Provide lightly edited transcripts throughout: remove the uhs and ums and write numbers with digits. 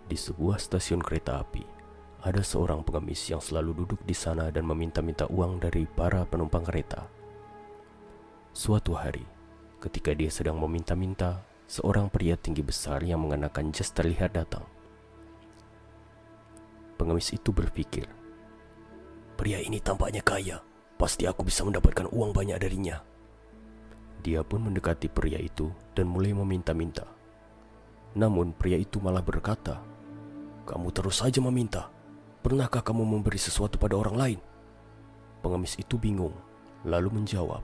Di sebuah stasiun kereta api, ada seorang pengemis yang selalu duduk di sana dan meminta-minta uang dari para penumpang kereta. Suatu hari, ketika dia sedang meminta-minta, seorang pria tinggi besar yang mengenakan jas terlihat datang. Pengemis itu berpikir, "Pria ini tampaknya kaya, pasti aku bisa mendapatkan uang banyak darinya." Dia pun mendekati pria itu dan mulai meminta-minta. Namun pria itu malah berkata, "Kamu terus saja meminta. Pernahkah kamu memberi sesuatu pada orang lain?" Pengemis itu bingung, lalu menjawab,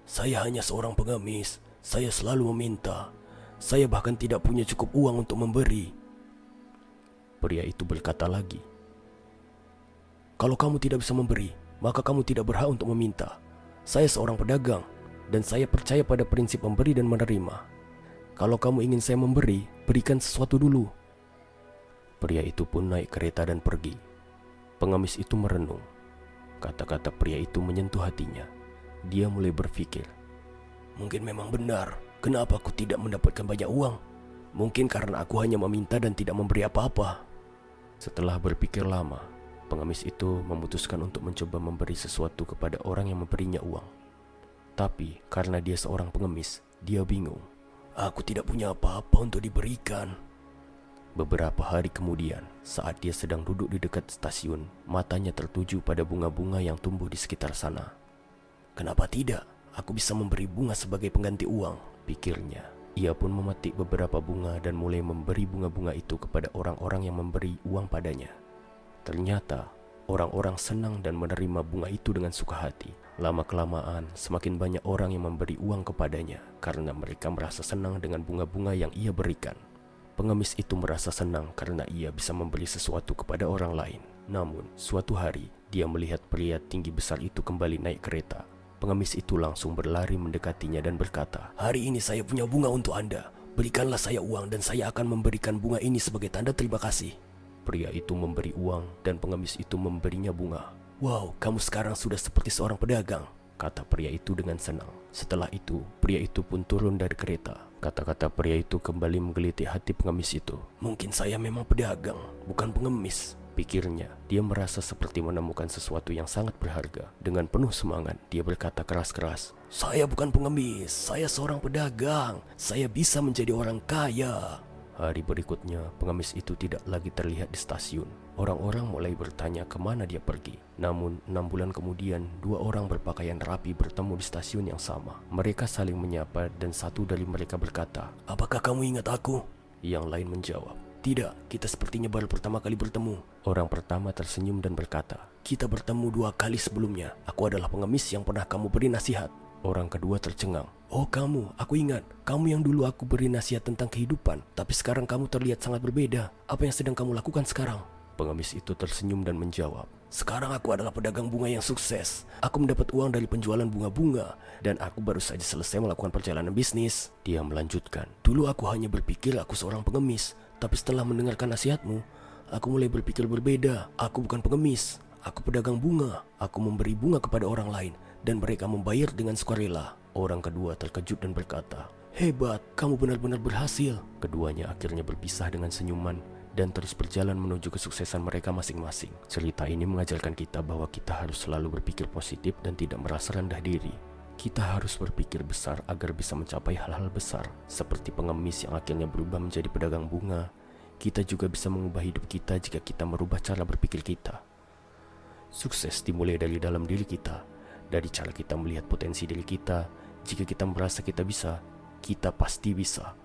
"Saya hanya seorang pengemis. Saya selalu meminta. Saya bahkan tidak punya cukup uang untuk memberi." Pria itu berkata lagi, "Kalau kamu tidak bisa memberi, maka kamu tidak berhak untuk meminta. Saya seorang pedagang, dan saya percaya pada prinsip memberi dan menerima. Kalau kamu ingin saya memberi, berikan sesuatu dulu." Pria itu pun naik kereta dan pergi. Pengemis itu merenung. Kata-kata pria itu menyentuh hatinya. Dia mulai berpikir, "Mungkin memang benar, kenapa aku tidak mendapatkan banyak uang? Mungkin karena aku hanya meminta dan tidak memberi apa-apa." Setelah berpikir lama, pengemis itu memutuskan untuk mencoba memberi sesuatu kepada orang yang memberinya uang. Tapi karena dia seorang pengemis, dia bingung. "Aku tidak punya apa-apa untuk diberikan." Beberapa hari kemudian, saat dia sedang duduk di dekat stasiun, matanya tertuju pada bunga-bunga yang tumbuh di sekitar sana. "Kenapa tidak? Aku bisa memberi bunga sebagai pengganti uang," pikirnya. Ia pun memetik beberapa bunga dan mulai memberi bunga-bunga itu kepada orang-orang yang memberi uang padanya. Ternyata, orang-orang senang dan menerima bunga itu dengan suka hati. Lama-kelamaan, semakin banyak orang yang memberi uang kepadanya karena mereka merasa senang dengan bunga-bunga yang ia berikan. Pengemis itu merasa senang karena ia bisa memberi sesuatu kepada orang lain. Namun, suatu hari, dia melihat pria tinggi besar itu kembali naik kereta. Pengemis itu langsung berlari mendekatinya dan berkata, "Hari ini saya punya bunga untuk Anda. Berikanlah saya uang dan saya akan memberikan bunga ini sebagai tanda terima kasih." Pria itu memberi uang dan pengemis itu memberinya bunga. "Wow, kamu sekarang sudah seperti seorang pedagang," kata pria itu dengan senang. Setelah itu, pria itu pun turun dari kereta. Kata-kata pria itu kembali menggelitik hati pengemis itu. "Mungkin saya memang pedagang, bukan pengemis," pikirnya. Dia merasa seperti menemukan sesuatu yang sangat berharga. Dengan penuh semangat, dia berkata keras-keras, "Saya bukan pengemis, saya seorang pedagang. Saya bisa menjadi orang kaya." Hari berikutnya, pengemis itu tidak lagi terlihat di stasiun. Orang-orang mulai bertanya kemana dia pergi. Namun, 6 bulan kemudian, 2 orang berpakaian rapi bertemu di stasiun yang sama. Mereka saling menyapa dan satu dari mereka berkata, "Apakah kamu ingat aku?" Yang lain menjawab, "Tidak, kita sepertinya baru pertama kali bertemu." Orang pertama tersenyum dan berkata, "Kita bertemu 2 kali sebelumnya. Aku adalah pengemis yang pernah kamu beri nasihat." Orang kedua tercengang, "Oh kamu, aku ingat. Kamu yang dulu aku beri nasihat tentang kehidupan. Tapi sekarang kamu terlihat sangat berbeda. Apa yang sedang kamu lakukan sekarang?" Pengemis itu tersenyum dan menjawab, "Sekarang aku adalah pedagang bunga yang sukses. Aku mendapat uang dari penjualan bunga-bunga. Dan aku baru saja selesai melakukan perjalanan bisnis." Dia melanjutkan, "Dulu aku hanya berpikir aku seorang pengemis. Tapi setelah mendengarkan nasihatmu, aku mulai berpikir berbeda. Aku bukan pengemis. Aku pedagang bunga. Aku memberi bunga kepada orang lain dan mereka membayar dengan sukarela." Orang kedua terkejut dan berkata, "Hebat, kamu benar-benar berhasil." Keduanya akhirnya berpisah dengan senyuman dan terus berjalan menuju kesuksesan mereka masing-masing. Cerita ini mengajarkan kita bahwa kita harus selalu berpikir positif dan tidak merasa rendah diri. Kita harus berpikir besar agar bisa mencapai hal-hal besar. Seperti pengemis yang akhirnya berubah menjadi pedagang bunga, kita juga bisa mengubah hidup kita jika kita merubah cara berpikir kita. Sukses dimulai dari dalam diri kita, dari cara kita melihat potensi diri kita. Jika kita merasa kita bisa, kita pasti bisa.